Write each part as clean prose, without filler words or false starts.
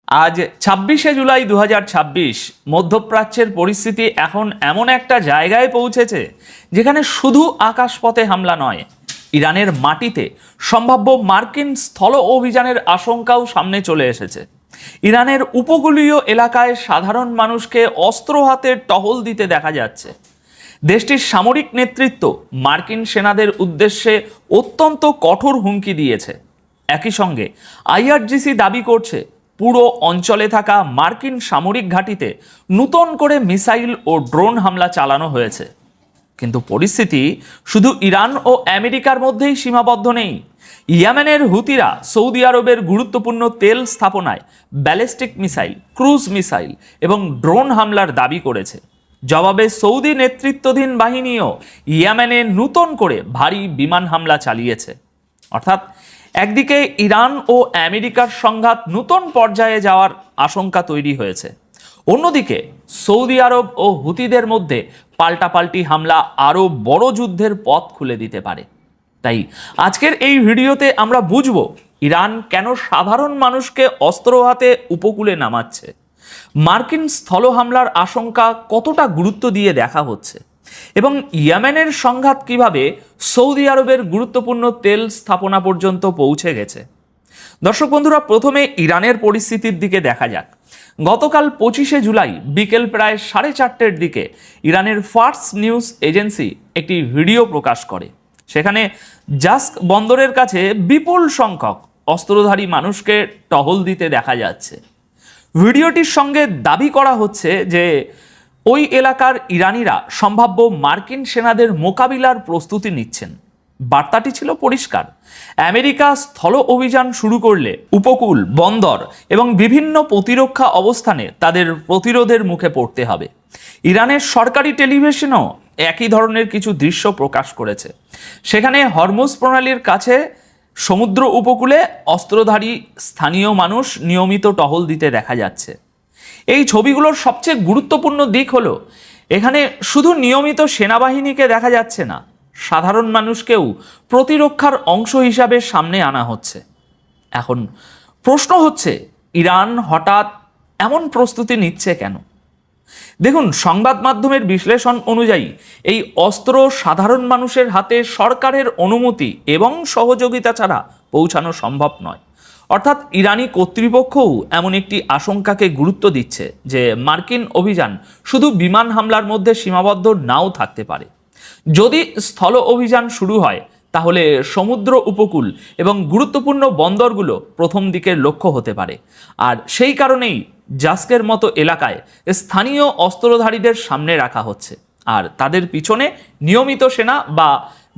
আজ ২৬শে জুলাই ২০২৬ মধ্যপ্রাচ্যের পরিস্থিতি এখন এমন একটা জায়গায় পৌঁছেছে যেখানে শুধু আকাশপথে হামলা নয়, ইরানের মাটিতে সম্ভাব্য মার্কিন স্থল অভিযানের আশঙ্কাও সামনে চলে এসেছে। ইরানের উপকূলীয় এলাকায় সাধারণ মানুষকে অস্ত্র হাতে টহল দিতে দেখা যাচ্ছে। দেশটির সামরিক নেতৃত্ব মার্কিন সেনাদের উদ্দেশ্যে অত্যন্ত কঠোর হুমকি দিয়েছে। একই সঙ্গে আইআরজিসি দাবি করছে পুরো অঞ্চলে থাকা মার্কিন সামরিক ঘাঁটিতে নতুন করে মিসাইল ও ড্রোন হামলা চালানো হয়েছে। কিন্তু পরিস্থিতি শুধু ইরান ও আমেরিকার মধ্যেই সীমাবদ্ধ নেই। ইয়েমেনের হুতিরা সৌদি আরবের গুরুত্বপূর্ণ তেল স্থাপনায় ব্যালিস্টিক মিসাইল, ক্রুজ মিসাইল এবং ড্রোন হামলার দাবি করেছে। জবাবে সৌদি নেতৃত্বাধীন বাহিনীও ইয়েমেনে নতুন করে ভারী বিমান হামলা চালিয়েছে। অর্থাৎ একদিকে ইরান ও আমেরিকার সংঘাত নতুন পর্যায়ে যাওয়ার আশঙ্কা তৈরি হয়েছে, অন্যদিকে সৌদি আরব ও হুতিদের মধ্যে পাল্টাপাল্টি হামলা আরও বড় যুদ্ধের পথ খুলে দিতে পারে। তাই আজকের এই ভিডিওতে আমরা বুঝব ইরান কেন সাধারণ মানুষকে অস্ত্র হাতে উপকূলে নামাচ্ছে, মার্কিন স্থল হামলার আশঙ্কা কতটা গুরুত্ব দিয়ে দেখা হচ্ছে এবং ইয়েমেনের সংঘাত কিভাবে সৌদি আরবের গুরুত্বপূর্ণ তেল স্থাপনা পর্যন্ত পৌঁছে গেছে। দর্শক বন্ধুরা, প্রথমে ইরানের পরিস্থিতির দিকে দেখা যাক। গতকাল ২৫শে জুলাই বিকেল প্রায় 4:30টার দিকে ইরানের ফার্স নিউজ এজেন্সি একটি ভিডিও প্রকাশ করে। সেখানে জাস্ক বন্দরের কাছে বিপুল সংখ্যক অস্ত্রধারী মানুষকে টহল দিতে দেখা যাচ্ছে। ভিডিওটির সঙ্গে দাবি করা হচ্ছে যে ওই এলাকার ইরানিরা সম্ভাব্য মার্কিন সেনাদের মোকাবিলার প্রস্তুতি নিচ্ছেন। বার্তাটি ছিল পরিষ্কার, আমেরিকা স্থল অভিযান শুরু করলে উপকূল, বন্দর এবং বিভিন্ন প্রতিরক্ষা অবস্থানে তাদের প্রতিরোধের মুখে পড়তে হবে। ইরানের সরকারি টেলিভিশনও একই ধরনের কিছু দৃশ্য প্রকাশ করেছে। সেখানে হরমুজ প্রণালীর কাছে সমুদ্র উপকূলে অস্ত্রধারী স্থানীয় মানুষ নিয়মিত টহল দিতে দেখা যাচ্ছে। এই ছবিগুলোর সবচেয়ে গুরুত্বপূর্ণ দিক হলো এখানে শুধু নিয়মিত সেনাবাহিনীকে দেখা যাচ্ছে না, সাধারণ মানুষকেও প্রতিরক্ষার অংশ হিসাবে সামনে আনা হচ্ছে। এখন প্রশ্ন হচ্ছে, ইরান হঠাৎ এমন প্রস্তুতি নিচ্ছে কেন? দেখুন, সংবাদ মাধ্যমের বিশ্লেষণ অনুযায়ী এই অস্ত্র সাধারণ মানুষের হাতে সরকারের অনুমতি এবং সহযোগিতা ছাড়া পৌঁছানো সম্ভব নয়। অর্থাৎ ইরানি কর্তৃপক্ষও এমন একটি আশঙ্কাকে গুরুত্ব দিচ্ছে যে মার্কিন অভিযান শুধু বিমান হামলার মধ্যে সীমাবদ্ধ নাও থাকতে পারে। যদি স্থল অভিযান শুরু হয় তাহলে সমুদ্র উপকূল এবং গুরুত্বপূর্ণ বন্দরগুলো প্রথম দিকের লক্ষ্য হতে পারে। আর সেই কারণেই জাস্কের মতো এলাকায় স্থানীয় অস্ত্রধারীদের সামনে রাখা হচ্ছে, আর তাদের পিছনে নিয়মিত সেনা বা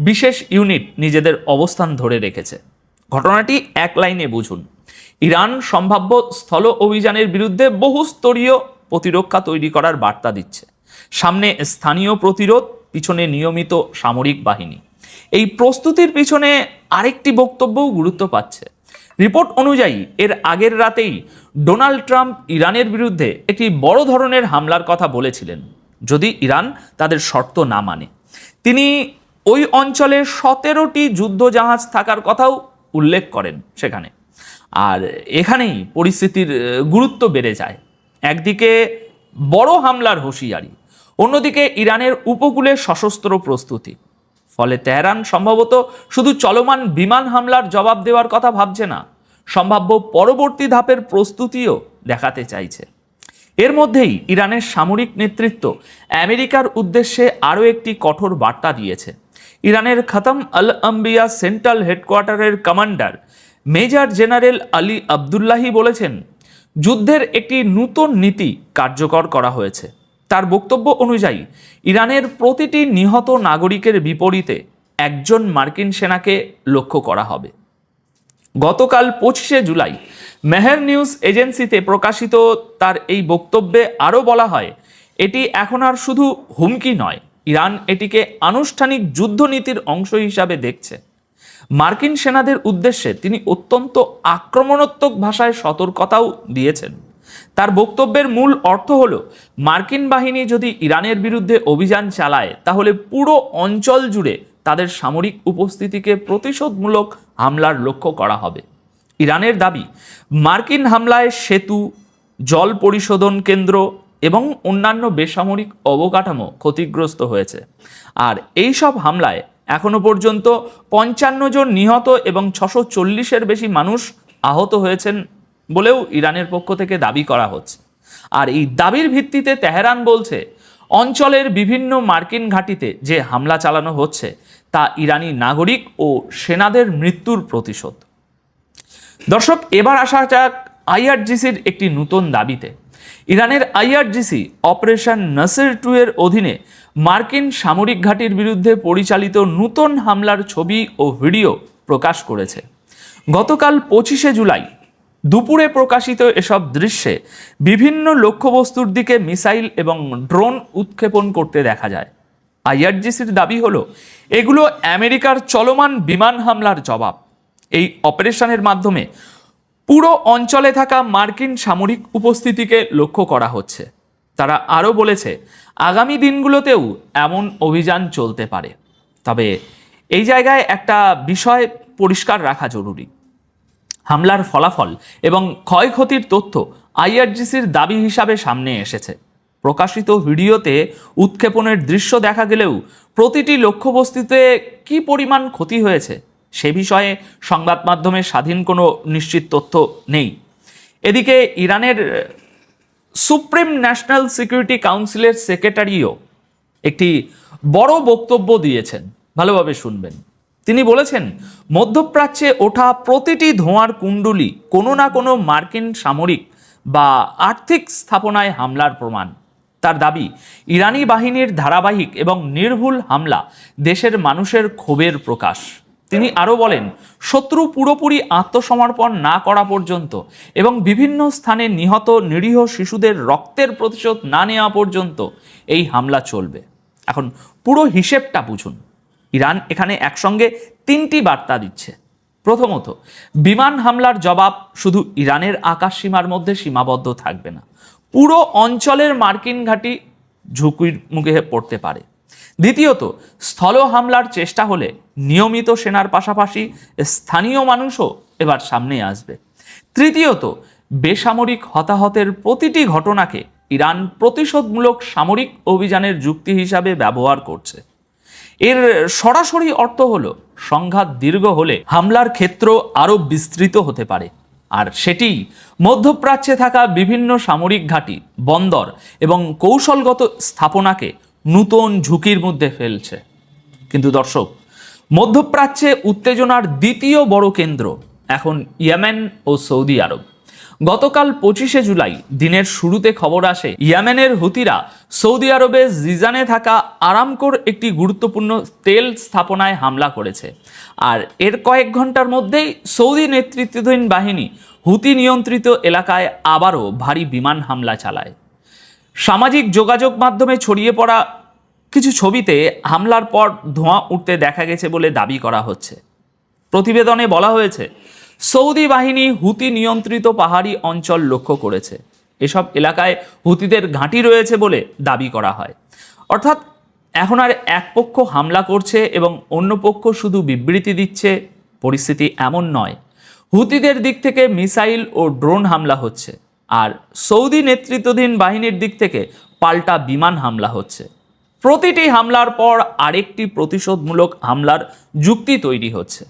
বিশেষ ইউনিট নিজেদের অবস্থান ধরে রেখেছে। ঘটনাটি এক লাইনে বুঝুন, ইরান সম্ভাব্য স্থল অভিযানের বিরুদ্ধে বহুস্তরীয় প্রতিরক্ষা তৈরি করার বার্তা দিচ্ছে। সামনে স্থানীয় প্রতিরোধ, পিছনে নিয়মিত সামরিক বাহিনী। এই প্রস্তুতির পিছনে আরেকটি বক্তব্যও গুরুত্ব পাচ্ছে। রিপোর্ট অনুযায়ী এর আগের রাতেই ডোনাল্ড ট্রাম্প ইরানের বিরুদ্ধে একটি বড় ধরনের হামলার কথা বলেছিলেন যদি ইরান তাদের শর্ত না মানে। তিনি ওই অঞ্চলে 17টি যুদ্ধজাহাজ থাকার কথাও উল্লেখ করেন সেখানে। আর এখানেই পরিস্থিতির গুরুত্ব বেড়ে যায়। একদিকে বড় হামলার হুঁশিয়ারি, অন্যদিকে ইরানের উপকূলে সশস্ত্র প্রস্তুতি। ফলে তেহরান সম্ভবত শুধু চলমান বিমান হামলার জবাব দেওয়ার কথা ভাবছে না, সম্ভাব্য পরবর্তী ধাপের প্রস্তুতিও দেখাতে চাইছে। এর মধ্যেই ইরানের সামরিক নেতৃত্ব আমেরিকার উদ্দেশ্যে আরও একটি কঠোর বার্তা দিয়েছে। ইরানের খতম আল আম্বিয়া সেন্ট্রাল হেডকোয়ার্টারের commander major general Ali Abdullahi বলেছেন, যুদ্ধের একটি নতুন নীতি কার্যকর করা হয়েছে। তার বক্তব্য অনুযায়ী ইরানের প্রতিটি নিহত নাগরিকের বিপরীতে একজন মার্কিন সেনাকে লক্ষ্য করা হবে। গতকাল ২৫শে জুলাই মেহের নিউজ এজেন্সিতে প্রকাশিত তার এই বক্তব্যে আরও বলা হয়, এটি এখন আর শুধু হুমকি নয়, ইরান এটিকে আনুষ্ঠানিক যুদ্ধনীতির অংশ হিসাবে দেখছে। মার্কিন সেনাদের উদ্দেশ্যে তিনি অত্যন্ত আক্রমণাত্মক ভাষায় সতর্কতাও দিয়েছেন। তার বক্তব্যের মূল অর্থ হলো, মার্কিন বাহিনী যদি ইরানের বিরুদ্ধে অভিযান চালায় তাহলে পুরো অঞ্চল জুড়ে তাদের সামরিক উপস্থিতিকে প্রতিশোধমূলক হামলার লক্ষ্য করা হবে। ইরানের দাবি, মার্কিন হামলায় সেতু, জল পরিশোধন কেন্দ্র এবং অন্যান্য বেসামরিক অবকাঠামো ক্ষতিগ্রস্ত হয়েছে। আর এই সব হামলায় এখনো পর্যন্ত 55 জন নিহত এবং 640-এর বেশি মানুষ আহত হয়েছেন বলেও ইরানের পক্ষ থেকে দাবি করা হচ্ছে। আর এই দাবির ভিত্তিতে তেহরান বলছে অঞ্চলের বিভিন্ন মার্কিন ঘাঁটিতে যে হামলা চালানো হচ্ছে তা ইরানি নাগরিক ও সেনাদের মৃত্যুর প্রতিশোধ। দর্শক, এবার আসা যাক আইআরজিসির একটি নতুন দাবিতে। ইরানের আইআরজিসি অপারেশন নাসির 2 এর অধীনে মার্কিন সামরিক ঘাঁটির বিরুদ্ধে পরিচালিত নতুন হামলার ছবি ও ভিডিও প্রকাশ করেছে। গতকাল 25শে জুলাই দুপুরে প্রকাশিত এসব দৃশ্যে বিভিন্ন লক্ষ্যবস্তুর দিকে মিসাইল এবং ড্রোন উৎক্ষেপণ করতে দেখা যায়। আইআরজিসির দাবি হলো এগুলো আমেরিকার চলমান বিমান হামলার জবাব। এই অপারেশনের মাধ্যমে পুরো অঞ্চলে থাকা মার্কিন সামরিক উপস্থিতিকে লক্ষ্য করা হচ্ছে। তারা আরও বলেছে আগামী দিনগুলোতেও এমন অভিযান চলতে পারে। তবে এই জায়গায় একটা বিষয় পরিষ্কার রাখা জরুরি। হামলার ফলাফল এবং ক্ষয়ক্ষতির তথ্য আইআরজিসির দাবি হিসাবে সামনে এসেছে। প্রকাশিত ভিডিওতে উৎক্ষেপণের দৃশ্য দেখা গেলেও প্রতিটি লক্ষ্যবস্তুতে কী পরিমাণ ক্ষতি হয়েছে সে বিষয়ে সংবাদ মাধ্যমে স্বাধীন কোনো নিশ্চিত তথ্য নেই। এদিকে ইরানের সুপ্রিম ন্যাশনাল সিকিউরিটি কাউন্সিলের সেক্রেটারিও একটি বড় বক্তব্য দিয়েছেন, ভালোভাবে শুনবেন। তিনি বলেছেন মধ্যপ্রাচ্যে ওঠা প্রতিটি ধোঁয়ার কুণ্ডলি কোনো না কোনো মার্কিন সামরিক বা আর্থিক স্থাপনায় হামলার প্রমাণ। তার দাবি ইরানি বাহিনীর ধারাবাহিক এবং নির্ভুল হামলা দেশের মানুষের ক্ষোভের প্রকাশ। তিনি আরও বলেন শত্রু পুরোপুরি আত্মসমর্পণ না করা পর্যন্ত এবং বিভিন্ন স্থানে নিহত নিরীহ শিশুদের রক্তের প্রতিশোধ না নেওয়া পর্যন্ত এই হামলা চলবে। এখন পুরো হিসেবটা বুঝুন। ইরান এখানে একসঙ্গে 3টি বার্তা দিচ্ছে। প্রথমত, বিমান হামলার জবাব শুধু ইরানের আকাশ সীমার মধ্যে সীমাবদ্ধ থাকবে না, পুরো অঞ্চলের মার্কিন ঘাঁটি ঝুঁকির মুখে পড়তে পারে। দ্বিতীয়ত, স্থল হামলার চেষ্টা হলে নিয়মিত সেনার পাশাপাশি স্থানীয় মানুষও এবার সামনে আসবে। তৃতীয়ত, বেসামরিক হতাহতের প্রতিটি ঘটনাকে ইরান প্রতিশোধমূলক সামরিক অভিযানের যুক্তি হিসাবে ব্যবহার করছে। এর সরাসরি অর্থ হলো সংঘাত দীর্ঘ হলে হামলার ক্ষেত্র আরও বিস্তৃত হতে পারে, আর সেটি মধ্যপ্রাচ্যে থাকা বিভিন্ন সামরিক ঘাঁটি, বন্দর এবং কৌশলগত স্থাপনাকে নতুন ঝুঁকির মধ্যে ফেলছে। কিন্তু দর্শক, মধ্যপ্রাচ্যে উত্তেজনার দ্বিতীয় বড় কেন্দ্র এখন ইয়েমেন ও সৌদি আরব। গতকাল 25শে জুলাই দিনের শুরুতে খবর আসে ইয়েমেনের হুতিরা সৌদি আরবের জিজানে থাকা আরামকোর একটি গুরুত্বপূর্ণ তেল স্থাপনায় হামলা করেছে। আর এর কয়েক ঘন্টার মধ্যেই সৌদি নেতৃত্বাধীন বাহিনী হুতি নিয়ন্ত্রিত এলাকায় আবারও ভারী বিমান হামলা চালায়। সামাজিক যোগাযোগ মাধ্যমে ছড়িয়ে পড়া কিছু ছবিতে হামলার পর ধোঁয়া উঠতে দেখা গেছে বলে দাবি করা হচ্ছে। প্রতিবেদনে বলা হয়েছে সৌদি বাহিনী হুতি নিয়ন্ত্রিত পাহাড়ি অঞ্চল লক্ষ্য করেছে। এসব এলাকায় হুতিদের ঘাঁটি রয়েছে বলে দাবি করা হয়। অর্থাৎ এখন আর এক পক্ষ হামলা করছে এবং অন্য পক্ষ শুধু বিবৃতি দিচ্ছে, পরিস্থিতি এমন নয়। হুতিদের দিক থেকে মিসাইল ও ড্রোন হামলা হচ্ছে, আর সৌদি নেতৃত্বাধীন বাহিনীর দিক থেকে পাল্টা বিমান হামলা হচ্ছে। প্রতিটি হামলার পর আরেকটি প্রতিশোধমূলক হামলার যুক্তি তৈরি হচ্ছে।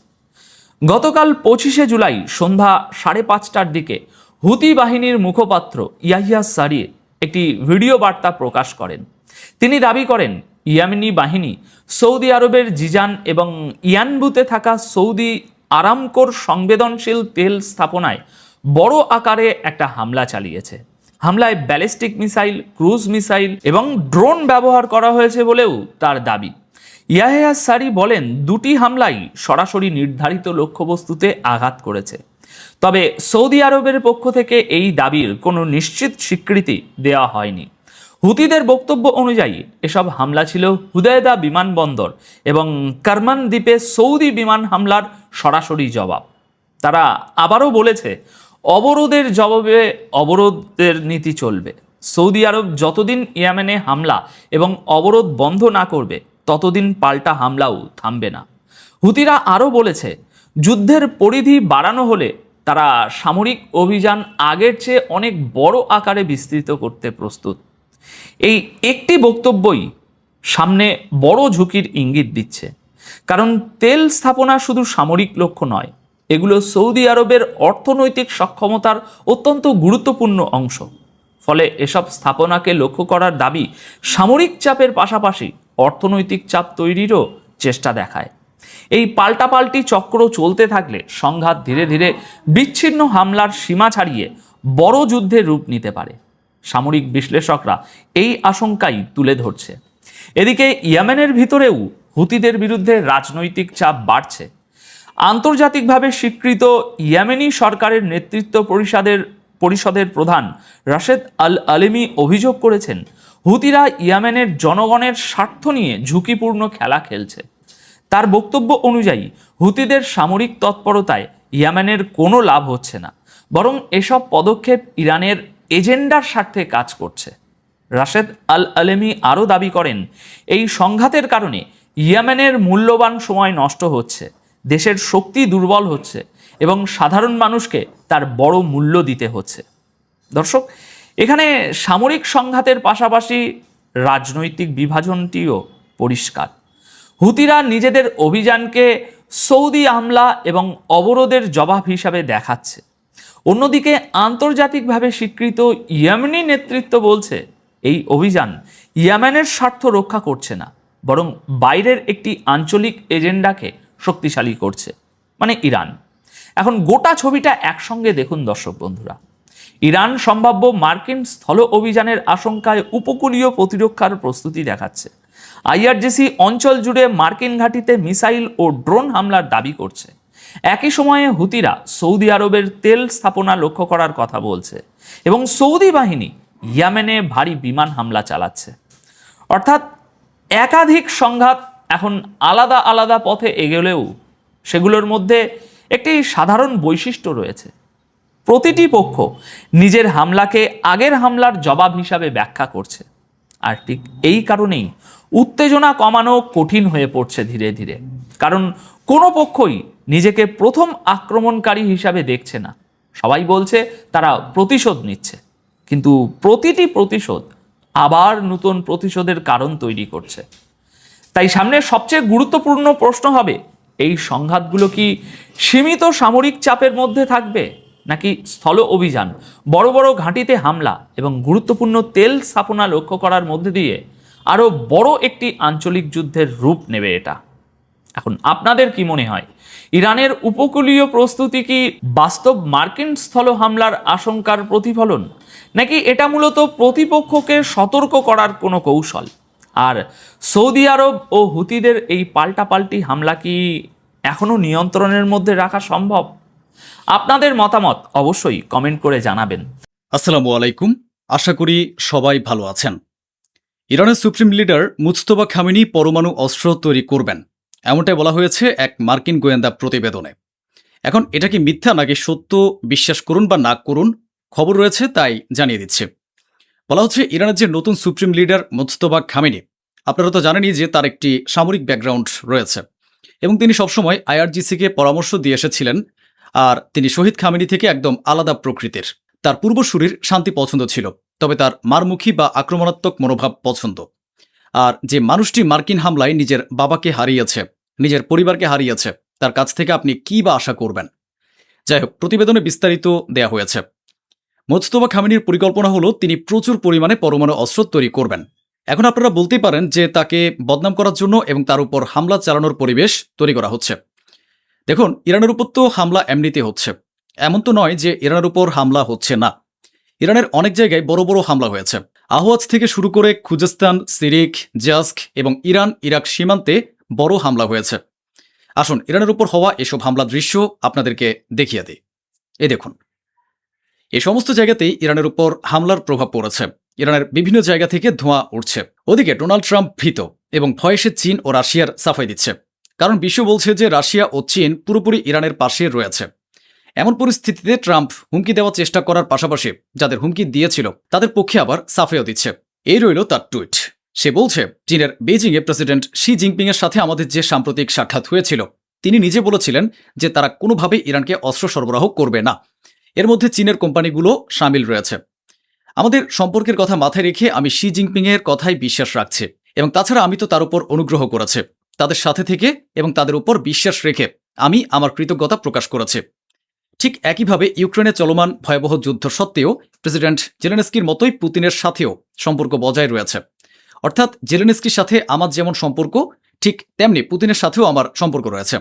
গতকাল 25শে জুলাই সন্ধ্যা 5:30টার দিকে হুতি বাহিনীর মুখপাত্র ইয়াহিয়া সারির একটি ভিডিও বার্তা প্রকাশ করেন। তিনি দাবি করেন ইয়েমেনি বাহিনী সৌদি আরবের জিজান এবং ইয়ানবুতে থাকা সৌদি আরামকোর সংবেদনশীল তেল স্থাপনায় বড় আকারে একটা হামলা চালিয়েছে। হামলায় ব্যালিস্টিক মিসাইল, ক্রুজ মিসাইল এবং ড্রোন ব্যবহার করা হয়েছে বলেও তার দাবি। ইয়াহিয়া সারি বলেন দুটি হামলাই সরাসরি নির্ধারিত লক্ষ্যবস্তুতে আঘাত করেছে। তবে সৌদি আরবের পক্ষ থেকে এই দাবির কোনো নিশ্চিত স্বীকৃতি দেওয়া হয়নি। হুতিদের বক্তব্য অনুযায়ী এসব হামলা ছিল হুদায়দা বিমানবন্দর এবং কারমান দ্বীপে সৌদি বিমান হামলার সরাসরি জবাব। তারা আবারও বলেছে অবরোধের জবাবে অবরোধের নীতি চলবে। সৌদি আরব যতদিন ইয়েমেনে হামলা এবং অবরোধ বন্ধ না করবে ততদিন পাল্টা হামলাও থামবে না। হুতিরা আরও বলেছে যুদ্ধের পরিধি বাড়ানো হলে তারা সামরিক অভিযান আগের চেয়ে অনেক বড় আকারে বিস্তৃত করতে প্রস্তুত। এই একটি বক্তব্যই সামনে বড় ঝুঁকির ইঙ্গিত দিচ্ছে, কারণ তেল স্থাপনা শুধু সামরিক লক্ষ্য নয়, এগুলো সৌদি আরবের অর্থনৈতিক সক্ষমতার অত্যন্ত গুরুত্বপূর্ণ অংশ। ফলে এসব স্থাপনাকে লক্ষ্য করার দাবি সামরিক চাপের পাশাপাশি অর্থনৈতিক চাপ তৈরিরও চেষ্টা দেখায়। এই পাল্টাপাল্টি চক্র চলতে থাকলে সংঘাত ধীরে ধীরে বিচ্ছিন্ন হামলার সীমা ছাড়িয়ে বড় যুদ্ধের রূপ নিতে পারে। সামরিক বিশ্লেষকরা এই আশঙ্কাই তুলে ধরছে। এদিকে ইয়েমেনের ভিতরেও হুতিদের বিরুদ্ধে রাজনৈতিক চাপ বাড়ছে। আন্তর্জাতিকভাবে স্বীকৃত ইয়েমেনি সরকারের নেতৃত্ব পরিষদের প্রধান রাশেদ আল আলেমি অভিযোগ করেছেন, হুতিরা ইয়েমেনের জনগণের স্বার্থ নিয়ে ঝুঁকিপূর্ণ খেলা খেলছে। তার বক্তব্য অনুযায়ী হুতিদের সামরিক তৎপরতায় ইয়েমেনের কোনো লাভ হচ্ছে না, বরং এসব পদক্ষেপ ইরানের এজেন্ডার স্বার্থে কাজ করছে। রাশেদ আল আলেমি আরও দাবি করেন, এই সংঘাতের কারণে ইয়েমেনের মূল্যবান সময় নষ্ট হচ্ছে, দেশের শক্তি দুর্বল হচ্ছে এবং সাধারণ মানুষকে তার বড় মূল্য দিতে হচ্ছে। দর্শক, এখানে সামরিক সংঘাতের পাশাপাশি রাজনৈতিক বিভাজনটিও পরিষ্কার। হুতিরা নিজেদের অভিযানকে সৌদি হামলা এবং অবরোধের জবাব হিসাবে দেখাচ্ছে। অন্যদিকে আন্তর্জাতিকভাবে স্বীকৃত ইয়েমেনি নেতৃত্ব বলছে, এই অভিযান ইয়েমেনের স্বার্থ রক্ষা করছে না, বরং বাইরের একটি আঞ্চলিক এজেন্ডাকে শক্তিশালী করছে, মানে ইরান। এখন গোটা ছবিটা একসঙ্গে দেখুন দর্শক বন্ধুরা। ইরান সম্ভাব্য মার্কিন স্থল অভিযানের আশঙ্কায় উপকূলীয় প্রতিরক্ষার প্রস্তুতি দেখাচ্ছে। আইআরজিসি অঞ্চল জুড়ে মার্কিন ঘাঁটিতে মিসাইল ও ড্রোন হামলার দাবি করছে। একই সময়ে হুতিরা সৌদি আরবের তেল স্থাপনা লক্ষ্য করার কথা বলছে এবং সৌদি বাহিনী ইয়েমেনে ভারী বিমান হামলা চালাচ্ছে। অর্থাৎ একাধিক সংঘাত এখন আলাদা আলাদা পথে এগোলেও সেগুলোর মধ্যে একটি সাধারণ বৈশিষ্ট্য রয়েছে। প্রতিটি পক্ষ নিজের হামলাকে আগের হামলার জবাব হিসাবে ব্যাখ্যা করছে। আর ঠিক এই কারণেই উত্তেজনা কমানো কঠিন হয়ে পড়ছে ধীরে ধীরে, কারণ কোনো পক্ষই নিজেকে প্রথম আক্রমণকারী হিসাবে দেখছে না। সবাই বলছে তারা প্রতিশোধ নিচ্ছে, কিন্তু প্রতিটি প্রতিশোধ আবার নতুন প্রতিশোধের কারণ তৈরি করছে। তাই সামনে সবচেয়ে গুরুত্বপূর্ণ প্রশ্ন হবে, এই সংঘাতগুলো কি সীমিত সামরিক চাপের মধ্যে থাকবে, নাকি স্থল অভিযান, বড় বড় ঘাঁটিতে হামলা এবং গুরুত্বপূর্ণ তেল স্থাপনা লক্ষ্য করার মধ্যে দিয়ে আরও বড় একটি আঞ্চলিক যুদ্ধের রূপ নেবে এটা? এখন আপনাদের কি মনে হয়, ইরানের উপকূলীয় প্রস্তুতি কি বাস্তব মার্কিন স্থল হামলার আশঙ্কার প্রতিফলন, নাকি এটা মূলত প্রতিপক্ষকে সতর্ক করার কোনো কৌশল? আর সৌদি আরব ও হুতিদের এই পাল্টাপাল্টি হামলা কি এখনো নিয়ন্ত্রণের মধ্যে রাখা সম্ভব? আপনাদের মতামত অবশ্যই কমেন্ট করে জানাবেন। আসসালামু আলাইকুম, আশা করি সবাই ভালো আছেন। ইরানের সুপ্রিম লিডার মুজতবা খামেনি পরমাণু অস্ত্র তৈরি করবেন, এমনটাই বলা হয়েছে এক মার্কিন গোয়েন্দা প্রতিবেদনে। এখন এটা কি মিথ্যা নাকি সত্য, বিশ্বাস করুন বা না করুন, খবর রয়েছে তাই জানিয়ে দিচ্ছে। বলা হচ্ছে ইরানের যে নতুন সুপ্রিম লিডার মুজতবা খামেনি, আপনারা তো জানেনই যে তার একটি সামরিক ব্যাকগ্রাউন্ড রয়েছে এবং তিনি সবসময় আইআরজিসিকে পরামর্শ দিয়ে এসেছিলেন। আর তিনি শহীদ খামেনি থেকে একদম আলাদা প্রকৃতির। তার পূর্বসূরির শান্তি পছন্দ ছিল, তবে তার মারমুখী বা আক্রমণাত্মক মনোভাব পছন্দ। আর যে মানুষটি মার্কিন হামলায় নিজের বাবাকে হারিয়েছে, নিজের পরিবারকে হারিয়েছে, তার কাছ থেকে আপনি কি বা আশা করবেন? যাই হোক, প্রতিবেদনে বিস্তারিত দেয়া হয়েছে। মুজতবা খামেনির পরিকল্পনা হলো তিনি প্রচুর পরিমাণে পরমাণু অস্ত্র তৈরি করবেন। এখন আপনারা বলতেই পারেন যে তাকে বদনাম করার জন্য এবং তার উপর হামলা চালানোর পরিবেশ তৈরি করা হচ্ছে। দেখুন, ইরানের উপর তো হামলা এমনিতে হচ্ছে, এমন তো নয় যে ইরানের উপর হামলা হচ্ছে না। ইরানের অনেক জায়গায় বড় বড় হামলা হয়েছে। আহওয়াজ থেকে শুরু করে খুজেস্তান, সিরিক, জাস্ক এবং ইরান ইরাক সীমান্তে বড় হামলা হয়েছে। আসুন ইরানের উপর হওয়া এসব হামলা দৃশ্য আপনাদেরকে দেখিয়ে দিই। এই দেখুন, এই সমস্ত জায়গাতেই ইরানের উপর হামলার প্রভাব পড়েছে। ইরানের বিভিন্ন জায়গা থেকে ধোঁয়া উঠছে। ওদিকে ডোনাল্ড ট্রাম্প ভীত এবং ভয়ে সে চীন ও রাশিয়ার সাফাই দিচ্ছে, কারণ বিশ্ব বলছে যে রাশিয়া ও চীন পুরোপুরি ইরানের পাশে রয়েছে। এমন পরিস্থিতিতে ট্রাম্প হুমকি দেওয়ার চেষ্টা করার পাশাপাশি যাদের হুমকি দিয়েছিল তাদের পক্ষে আবার সাফাইও দিচ্ছে। এই রইল তার টুইট। সে বলছে, চীনের বেইজিংয়ে প্রেসিডেন্ট শি জিনপিং এর সাথে আমাদের যে সাম্প্রতিক সাক্ষাৎ হয়েছিল তিনি নিজে বলেছিলেন যে তারা কোনোভাবেই ইরানকে অস্ত্র সরবরাহ করবে না। এর মধ্যে চীনের কোম্পানিগুলো সামিল রয়েছে। আমাদের সম্পর্কের কথা মাথায় রেখে আমি শি জিনপিংয়ের কথাই বিশ্বাস রাখছি, এবং তাছাড়া আমি তো তার উপর অনুগ্রহ করেছে, তাদের সাথে থেকে এবং তাদের উপর বিশ্বাস রেখে আমি আমার কৃতজ্ঞতা প্রকাশ করেছি। ঠিক একইভাবে ইউক্রেনে চলমান ভয়াবহ যুদ্ধ সত্ত্বেও প্রেসিডেন্ট জেলেনস্কির মতোই পুতিনের সাথেও সম্পর্ক বজায় রয়েছে। অর্থাৎ জেলেনস্কির সাথে আমার যেমন সম্পর্ক, ঠিক তেমনি পুতিনের সাথেও আমার সম্পর্ক রয়েছে।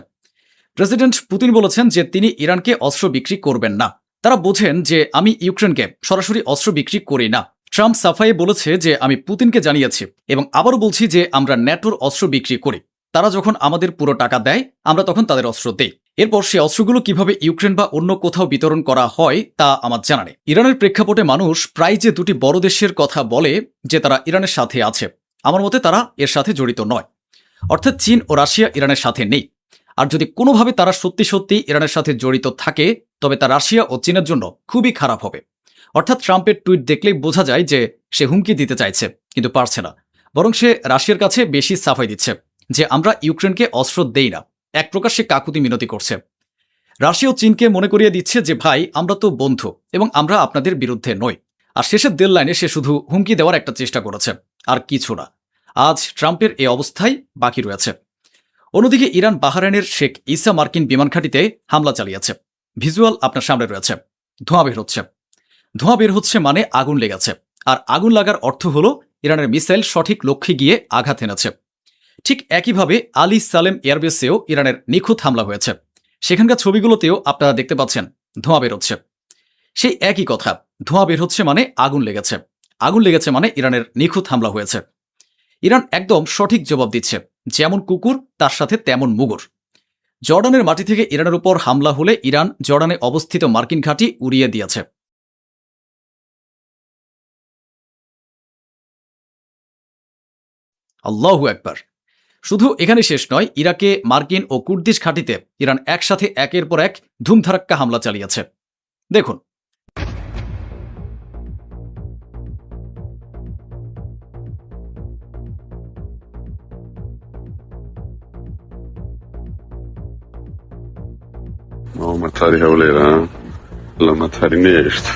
প্রেসিডেন্ট পুতিন বলেছেন যে তিনি ইরানকে অস্ত্র বিক্রি করবেন না। তারা বোঝেন যে আমি ইউক্রেনকে সরাসরি অস্ত্র বিক্রি করি না। ট্রাম্প সাফাইয়ে বলেছে যে আমি পুতিনকে জানিয়েছি এবং আবারও বলছি যে আমরা ন্যাটোর অস্ত্র বিক্রি করি। তারা যখন আমাদের পুরো টাকা দেয় আমরা তখন তাদের অস্ত্র দেই। এরপর সেই অস্ত্রগুলো কিভাবে ইউক্রেন বা অন্য কোথাও বিতরণ করা হয় তা আমার জানা নেই। ইরানের প্রেক্ষাপটে মানুষ প্রায় যে দুটি বড় দেশের কথা বলে যে তারা ইরানের সাথে আছে, আমার মতে তারা এর সাথে জড়িত নয়। অর্থাৎ চীন ও রাশিয়া ইরানের সাথে নেই। আর যদি কোনোভাবে তারা সত্যি সত্যি ইরানের সাথে জড়িত থাকে তবে তা রাশিয়া ও চীনের জন্য খুবই খারাপ হবে। অর্থাৎ ট্রাম্পের টুইট দেখলেই বোঝা যায় যে সে হুমকি দিতে চাইছে কিন্তু পারছে না, বরং সে রাশিয়ার কাছে বেশি সাফাই দিচ্ছে যে আমরা ইউক্রেনকে অস্ত্র দেই না। এক প্রকার সে কাকুতি মিনতি করছে। রাশিয়া ও চীনকে মনে করিয়ে দিচ্ছে যে ভাই আমরা তো বন্ধু এবং আমরা আপনাদের বিরুদ্ধে নই। আর শেষের দেড় লাইনে সে শুধু হুমকি দেওয়ার একটা চেষ্টা করেছে, আর কিছু না। আজ ট্রাম্পের এই অবস্থায় বাকি রয়েছে। অন্যদিকে ইরান বাহরাইনের শেখ ইসা মার্কিন বিমান ঘাঁটিতে হামলা চালিয়েছে। ভিজুয়াল আপনার সামনে রয়েছে। ধোঁয়া বের হচ্ছে। ধোঁয়া বের হচ্ছে মানে আগুন লেগেছে, আর আগুন লাগার অর্থ হলো ইরানের মিসাইল সঠিক লক্ষ্যে গিয়ে আঘাত এনেছে। ঠিক একইভাবে আলী সালেম এয়ারবেসেও ইরানের নিখুঁত হামলা হয়েছে। সেখানকার ছবিগুলোতেও আপনারা দেখতে পাচ্ছেন ধোঁয়া বের হচ্ছে। সেই একই কথা, ধোঁয়া বের হচ্ছে মানে আগুন লেগেছে। আগুন লেগেছে মানে ইরানের নিখুঁত হামলা হয়েছে। ইরান একদম সঠিক জবাব দিচ্ছে, যেমন কুকুর তার সাথে তেমন মুগুর। জর্ডানের মাটি থেকে ইরানের উপর হামলা হলে ইরান জর্ডানে অবস্থিত মার্কিন ঘাঁটি উড়িয়ে দিয়েছে। আল্লাহু আকবার। শুধু এখানে শেষ নয়, ইরাকে মার্কিন ও কুর্দিশ ঘাঁটিতে ইরান একসাথে একের পর এক ধুমধারাক্কা হামলা চালিয়েছে। দেখুন। ما متاری هوليرا لا متاری نیست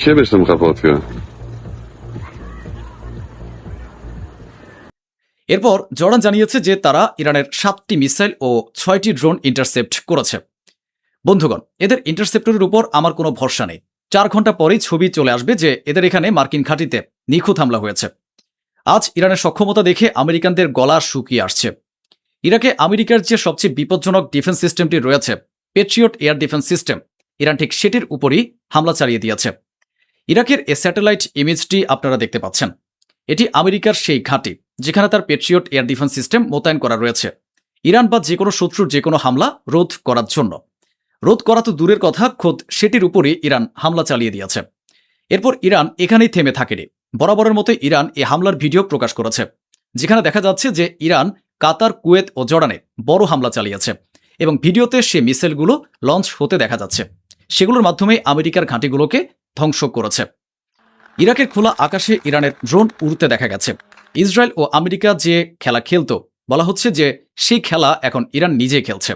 کی بشتم خفات که এরপর জর্ডান জানিয়েছে যে তারা ইরানের 7টি মিসাইল ও 6টি ড্রোন ইন্টারসেপ্ট করেছে। বন্ধুগণ, এদের ইন্টারসেপ্টরের উপর আমার কোনো ভরসা নেই। 4 ঘন্টা পরেই ছবি চলে আসবে যে এদের এখানে মার্কিন ঘাঁটিতে নিখুঁত হামলা হয়েছে। আজ ইরানের সক্ষমতা দেখে আমেরিকানদের গলা শুকিয়ে আসছে। ইরাকে আমেরিকার যে সবচেয়ে বিপজ্জনক ডিফেন্স সিস্টেমটি রয়েছে, patriot air defence system, Iran ঠিক সেটির উপরই হামলা চালিয়ে দিয়েছে। ইরাকের এ স্যাটেলাইট ইমেজটি আপনারা দেখতে পাচ্ছেন। এটি আমেরিকার সেই ঘাঁটি যেখানে তার পেট্রিয়ট এয়ার ডিফেন্স সিস্টেম মোতায়েন করা রয়েছে ইরান বা যে কোনো শত্রুর যে কোনো হামলা রোধ করার জন্য। রোধ করা তো দূরের কথা, খোদ সেটির উপরই ইরান হামলা চালিয়ে দিয়েছে। এরপর ইরান এখানেই থেমে থাকেনি। বরাবরের মতো ইরান এই হামলার ভিডিও প্রকাশ করেছে, যেখানে দেখা যাচ্ছে যে ইরান কাতার, কুয়েত ও জর্ডানে বড় হামলা চালিয়েছে এবং ভিডিওতে সে মিসাইলগুলো লঞ্চ হতে দেখা যাচ্ছে। সেগুলোর মাধ্যমে আমেরিকার ঘাঁটিগুলোকে ধ্বংস করেছে। ইরাকের খোলা আকাশে ইরানের ড্রোন উড়তে দেখা গেছে। ইসরায়েল ও আমেরিকা যে খেলা খেলতো, বলা হচ্ছে যে সেই খেলা এখন ইরান নিজেই খেলছে।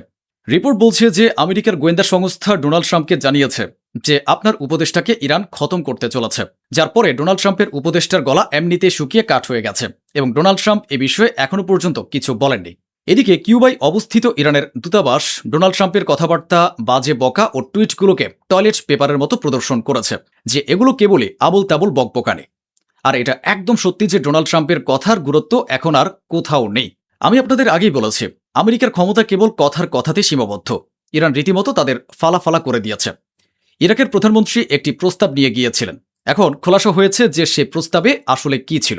রিপোর্ট বলছে যে আমেরিকার গোয়েন্দা সংস্থা ডোনাল্ড ট্রাম্পকে জানিয়েছে যে আপনার উপদেষ্টাকে ইরান খতম করতে চলেছে, যার পরে ডোনাল্ড ট্রাম্পের উপদেষ্টার গলা এমনিতে শুকিয়ে কাঠ হয়ে গেছে এবং ডোনাল্ড ট্রাম্প এ বিষয়ে এখনো পর্যন্ত কিছু বলেননি। এদিকে কিউবায় অবস্থিত ইরানের দূতাবাস ডোনাল্ড ট্রাম্পের কথাবার্তা, বাজে বকা ও টুইটগুলোকে টয়লেট পেপারের মতো প্রদর্শন করেছে যে এগুলো কেবলই আবল তাবল বকবকানি। আর এটা একদম সত্যি যে ডোনাল্ড ট্রাম্পের কথার গুরুত্ব এখন আর কোথাও নেই। আমি আপনাদের আগেই বলেছি, আমেরিকার ক্ষমতা কেবল কথার কথাতে সীমাবদ্ধ। ইরান রীতিমতো তাদের ফালাফালা করে দিয়েছে। ইরাকের প্রধানমন্ত্রী একটি প্রস্তাব নিয়ে গিয়েছিলেন। এখন খোলাসা হয়েছে যে সে প্রস্তাবে আসলে কি ছিল।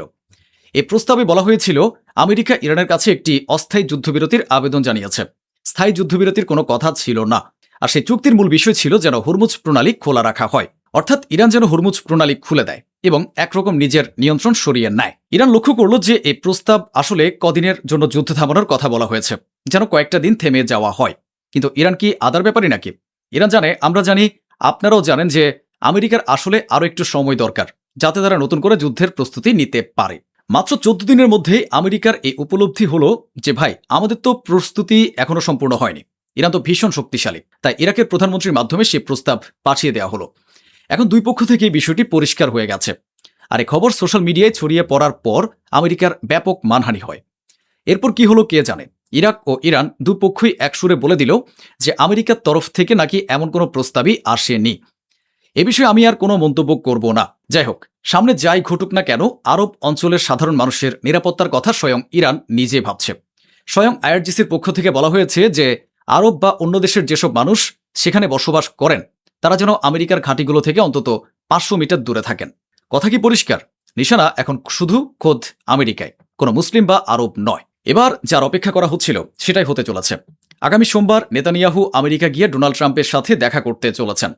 এই প্রস্তাবে বলা হয়েছিল আমেরিকা ইরানের কাছে একটি অস্থায়ী যুদ্ধবিরতির আবেদন জানিয়েছে। স্থায়ী যুদ্ধবিরতির কোনো কথা ছিল না। আর সেই চুক্তির মূল বিষয় ছিল যেন হরমুজ প্রণালী খোলা রাখা হয়, অর্থাৎ ইরান যেন হরমুজ প্রণালী খুলে দেয় এবং একরকম নিজের নিয়ন্ত্রণ সরিয়ে নেয়। ইরান লক্ষ্য করল যে এই প্রস্তাব আসলে কদিনের জন্য যুদ্ধ থামানোর কথা বলা হয়েছে, যেন কয়েকটা দিন থেমে যাওয়া হয়। কিন্তু ইরান কি আদার ব্যাপারই নাকি? ইরান জানে, আমরা জানি, আপনারাও জানেন যে আমেরিকার আসলে আরও একটু সময় দরকার, যাতে তারা নতুন করে যুদ্ধের প্রস্তুতি নিতে পারে। মাত্র 14 দিনের মধ্যেই আমেরিকার এই উপলব্ধি হলো যে ভাই আমাদের তো প্রস্তুতি এখনো সম্পূর্ণ হয়নি, ইরান তো ভীষণ শক্তিশালী, তাই ইরাকের প্রধানমন্ত্রীর মাধ্যমে সে প্রস্তাব পাঠিয়ে দেওয়া হলো। এখন দুই পক্ষ থেকে এই বিষয়টি পরিষ্কার হয়ে গেছে। আর এই খবর সোশ্যাল মিডিয়ায় ছড়িয়ে পড়ার পর আমেরিকার ব্যাপক মানহানি হয়। এরপর কি হলো কে জানে। ইরাক ও ইরান দুপক্ষই একসুরে বলে দিল যে আমেরিকার তরফ থেকে নাকি এমন কোনো প্রস্তাবই আসেনি। এ বিষয়ে আমি আর কোনো মন্তব্য করব না। যাই হোক, সামনে যাই ঘটুক না কেন, আরব অঞ্চলের সাধারণ মানুষের নিরাপত্তার কথা স্বয়ং ইরান নিজে ভাবছে। স্বয়ং আইআরজিসির পক্ষ থেকে বলা হয়েছে যে আরব বা অন্য দেশের যেসব মানুষ সেখানে বসবাস করেন তারা যেন আমেরিকার ঘাঁটিগুলো থেকে অন্তত 500 মিটার দূরে থাকেন। কথা কি পরিষ্কার? নিশানা এখন শুধু খোদ আমেরিকায়, কোনো মুসলিম বা আরব নয়। এবার যার অপেক্ষা করা হচ্ছিল সেটাই হতে চলেছে। আগামী সোমবার নেতানিয়াহু আমেরিকা গিয়ে ডোনাল্ড ট্রাম্পের সাথে দেখা করতে চলেছেন।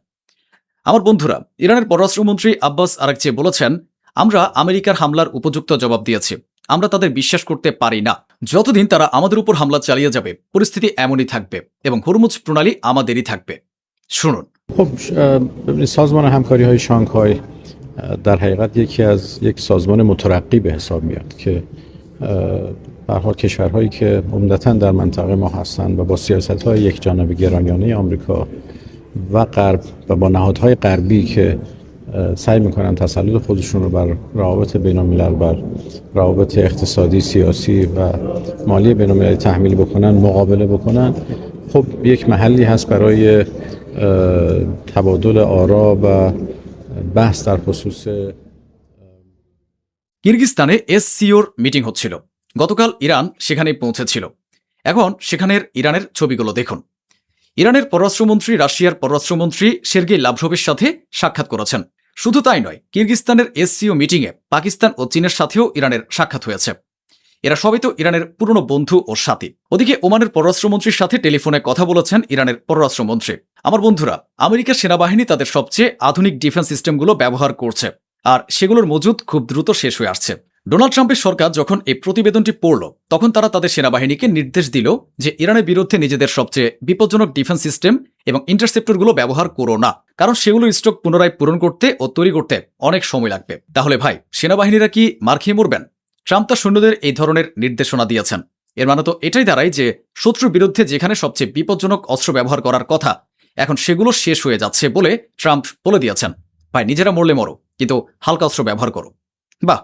আমার বন্ধুরা, ইরানের পররাষ্ট্রমন্ত্রী আব্বাস আরাকচি বলেছেন, আমরা আমেরিকার হামলার উপযুক্ত জবাব দিয়েছি। আমরা তাদের বিশ্বাস করতে পারি না। যতদিন তারা আমাদের উপর হামলা চালিয়ে যাবে পরিস্থিতি এমনই থাকবে এবং হরমুজ প্রণালী আমাদেরই থাকবে। শুনুন। خب ببینید سازمان همکاری های شانگهای در حقیقت یک سازمان مترقی به حساب میاد که به هر حال کشورهایی که عمدتاً در منطقه ما هستند و با سیاست‌های یکجانبه گرایانه آمریکا و غرب و با نهادهای غربی که سعی میکنن تسلط خودشون رو بر روابط بین‌الملل، بر روابط اقتصادی، سیاسی و مالی بین‌المللی تحمیل بکنن، مقابله بکنن، خب یک محلی هست برای تبادل آرا و بحث در خصوص কিরগিজস্তানে এসসিওর মিটিং হচ্ছিল। গতকাল ইরান সেখানে পৌঁছেছিল। এখন সেখানের ইরানের ছবিগুলো দেখুন। ইরানের পররাষ্ট্রমন্ত্রী রাশিয়ার পররাষ্ট্রমন্ত্রী সের্গেই লাভরভের সাথে সাক্ষাৎ করেছেন। শুধু তাই নয়, কিরগিজস্তানের এসসিও মিটিংয়ে পাকিস্তান ও চীনের সাথেও ইরানের সাক্ষাৎ হয়েছে। এরা সবাই তো ইরানের পুরনো বন্ধু ও সাথী। ওদিকে ওমানের পররাষ্ট্রমন্ত্রীর সাথে টেলিফোনে কথা বলেছেন ইরানের পররাষ্ট্রমন্ত্রী। আমার বন্ধুরা, আমেরিকার সেনাবাহিনী তাদের সবচেয়ে আধুনিক ডিফেন্স সিস্টেমগুলো ব্যবহার করছে, আর সেগুলোর মজুদ খুব দ্রুত শেষ হয়ে আসছে। ডোনাল্ড ট্রাম্পের সরকার যখন এই প্রতিবেদনটি পড়ল তখন তারা তাদের সেনাবাহিনীকে নির্দেশ দিল যে ইরানের বিরুদ্ধে নিজেদের সবচেয়ে বিপজ্জনক ডিফেন্স সিস্টেম এবং ইন্টারসেপ্টরগুলো ব্যবহার করো না, কারণ সেগুলোর স্টক পুনরায় পূরণ করতে ও তৈরি করতে অনেক সময় লাগবে। তাহলে ভাই, সেনাবাহিনীরা কি মার খেয়ে মরবেন? ট্রাম্প তার সৈন্যদের এই ধরনের নির্দেশনা দিয়েছেন। এর মানে তো এটাই দাঁড়ায় যে শত্রুর বিরুদ্ধে যেখানে সবচেয়ে বিপজ্জনক অস্ত্র ব্যবহার করার কথা এখন সেগুলো শেষ হয়ে যাচ্ছে বলে ট্রাম্প বলে দিয়েছেন, ভাই নিজেরা মরলে মরো, কিন্তু হালকা অস্ত্র ব্যবহার করো। বাহ,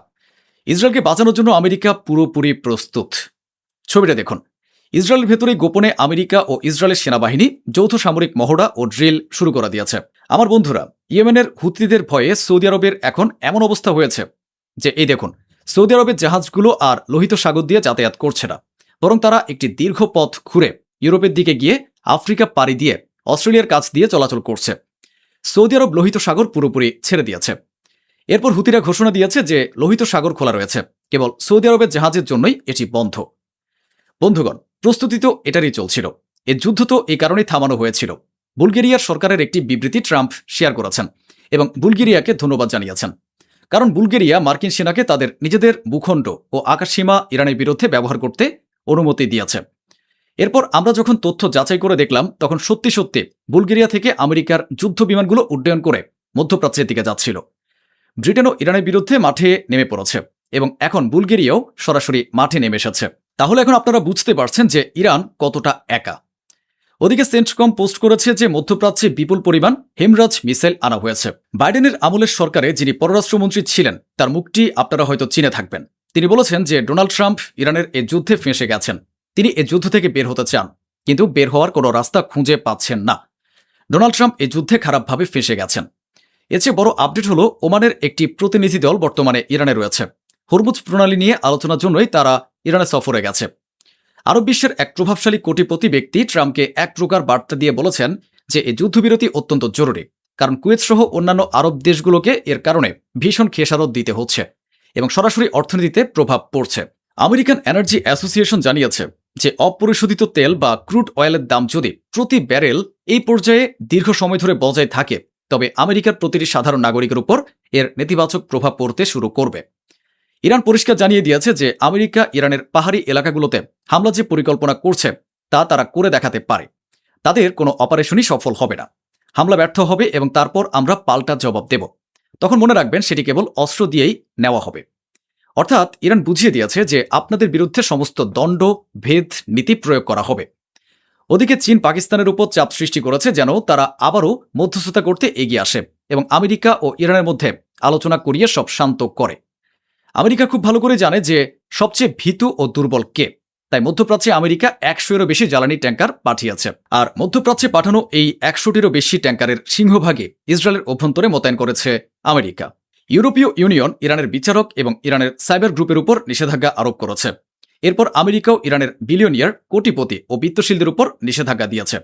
ইসরায়েলকে বাঁচানোর জন্য আমেরিকা পুরোপুরি প্রস্তুত। ছবিটা দেখুন। ইসরায়েলের ভেতরে গোপনে আমেরিকা ও ইসরায়েলের সেনাবাহিনী যৌথ সামরিক মহড়া ও ড্রিল শুরু করে দিয়েছে। আমার বন্ধুরা, ইয়েমেনের হুতিদের ভয়ে সৌদি আরবের এখন এমন অবস্থা হয়েছে যে এই দেখুন, সৌদি আরবের জাহাজগুলো আর লোহিত সাগর দিয়ে যাতায়াত করছে না, বরং তারা একটি দীর্ঘ পথ ঘুরে ইউরোপের দিকে গিয়ে আফ্রিকা পাড়ি দিয়ে অস্ট্রেলিয়ার কাছ দিয়ে চলাচল করছে। সৌদি আরব লোহিত সাগর পুরোপুরি ছেড়ে দিয়েছে। এরপর হুতিরা ঘোষণা দিয়েছে যে লোহিত সাগর খোলা রয়েছে, কেবল সৌদি আরবের জাহাজের জন্যই এটি বন্ধ। বন্ধুগণ, প্রস্তুতি তো এটারই চলছিল। এ যুদ্ধ তো এই কারণেই থামানো হয়েছিল। বুলগেরিয়ার সরকারের একটি বিবৃতি ট্রাম্প শেয়ার করেছেন এবং বুলগেরিয়াকে ধন্যবাদ জানিয়েছেন, কারণ বুলগেরিয়া মার্কিন সেনাকে তাদের নিজেদের ভূখণ্ড ও আকাশসীমা ইরানের বিরুদ্ধে ব্যবহার করতে অনুমতি দিয়েছে। এরপর আমরা যখন তথ্য যাচাই করে দেখলাম তখন সত্যি সত্যি বুলগেরিয়া থেকে আমেরিকার যুদ্ধ বিমানগুলো উড্ডয়ন করে মধ্যপ্রাচ্যের দিকে যাচ্ছিল। ব্রিটেনও ইরানের বিরুদ্ধে মাঠে নেমে পড়েছে এবং এখন বুলগেরিয়াও সরাসরি মাঠে নেমে এসেছে। তাহলে এখন আপনারা বুঝতে পারছেন যে ইরান কতটা একা। ওদিকে সেন্টকম পোস্ট করেছে যে মধ্যপ্রাচ্যে বিপুল পরিমাণ হেমরাজ মিসাইল আনা হয়েছে। বাইডেনের আমলের সরকারে যিনি পররাষ্ট্রমন্ত্রী ছিলেন তার মুখটি আপনারা হয়তো চিনে থাকবেন। তিনি বলেছেন যে ডোনাল্ড ট্রাম্প ইরানের এ যুদ্ধে ফেঁসে গেছেন। তিনি এ যুদ্ধ থেকে বের হতে চান, কিন্তু বের হওয়ার কোনো রাস্তা খুঁজে পাচ্ছেন না। ডোনাল্ড ট্রাম্প এই যুদ্ধে খারাপভাবে ফেঁসে গেছেন। এর চেয়ে বড় আপডেট হলো ওমানের একটি প্রতিনিধি দল বর্তমানে ইরানে রয়েছে। হরমুজ প্রণালী নিয়ে আলোচনার জন্যই তারা ইরানে সফরে গেছে। আরব বিশ্বের এক প্রভাবশালী কোটিপতি ব্যক্তি ট্রাম্পকে এক প্রকার বার্তা দিয়ে বলেছেন যে এই যুদ্ধবিরতি অত্যন্ত জরুরি, কারণ কুয়েত সহ অন্যান্য আরব দেশগুলোকে এর কারণে ভীষণ খেসারত দিতে হচ্ছে এবং সরাসরি অর্থনীতিতে প্রভাব পড়ছে। আমেরিকান এনার্জি অ্যাসোসিয়েশন জানিয়েছে যে অপরিশোধিত তেল বা ক্রুড অয়েলের দাম যদি প্রতি ব্যারেল এই পর্যায়ে দীর্ঘ সময় ধরে বজায় থাকে তবে আমেরিকার প্রতিটি সাধারণ নাগরিকের উপর এর নেতিবাচক প্রভাব পড়তে শুরু করবে। ইরান পরিষ্কার জানিয়ে দিয়েছে যে আমেরিকা ইরানের পাহাড়ি এলাকাগুলোতে হামলা যে পরিকল্পনা করছে তা তারা করে দেখাতে পারে। তাদের কোনো অপারেশনই সফল হবে না, হামলা ব্যর্থ হবে এবং তারপর আমরা পাল্টা জবাব দেব। তখন মনে রাখবেন সেটি কেবল অস্ত্র দিয়েই নেওয়া হবে। অর্থাৎ ইরান বুঝিয়ে দিয়েছে যে আপনাদের বিরুদ্ধে সমস্ত দণ্ড ভেদ নীতি প্রয়োগ করা হবে। ওদিকে চীন পাকিস্তানের উপর চাপ সৃষ্টি করেছে যেন তারা আবারও মধ্যস্থতা করতে এগিয়ে আসে এবং আমেরিকা ও ইরানের মধ্যে আলোচনা করিয়ে সব শান্ত করে। আমেরিকা খুব ভালো করে জানে যে সবচেয়ে ভীতু ও দুর্বল কে, তাই মধ্যপ্রাচ্যে আমেরিকা 100-এরও বেশি জ্বালানি ট্যাঙ্কার পাঠিয়েছে। আর মধ্যপ্রাচ্যে পাঠানো এই 100-টিরও বেশি ট্যাঙ্কারের সিংহভাগই ইসরায়েলের অভ্যন্তরে মোতায়েন করেছে আমেরিকা। ইউরোপীয় ইউনিয়ন ইরানের বিচারক এবং ইরানের সাইবার গ্রুপের উপর নিষেধাজ্ঞা আরোপ করেছে। এরপর আমেরিকাও ইরানের বিলিয়নিয়ার, কোটিপতি ও বিত্তশীলদের উপর নিষেধাজ্ঞা দিয়েছে।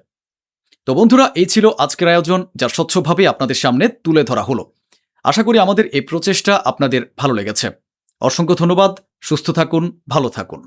তো বন্ধুরা, এই ছিল আজকের আয়োজন, যা স্বচ্ছভাবে আপনাদের সামনে তুলে ধরা হলো। আশা করি আমাদের এই প্রচেষ্টা আপনাদের ভালো লেগেছে। অসংখ্য ধন্যবাদ। সুস্থ থাকুন, ভালো থাকুন।